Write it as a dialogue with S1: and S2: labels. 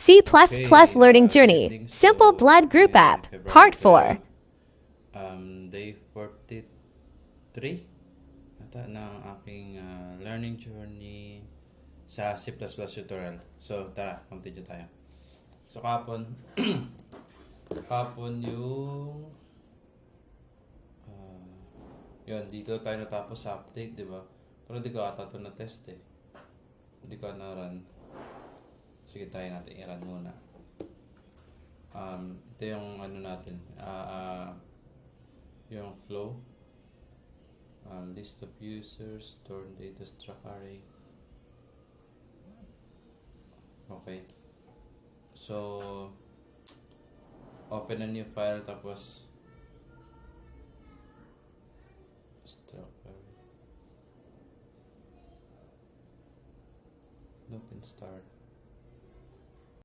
S1: C++
S2: Okay,
S1: Learning Journey,
S2: greetings
S1: Simple
S2: to
S1: Blood Group App,
S2: February
S1: Part 4.
S2: 12, day 43 ata ng aking learning journey sa C++ tutorial. So, tara, continue tayo. So, kapon yung, uh, yun, dito tayo natapos sa update, di ba? Pero di ko ata ito na-test eh. Hindi ko na-run. Sige, try natin i-run muna. Ito yung ano natin, yung flow, list of users, store data struct array. Okay, so open a new file tapos struct array, open start.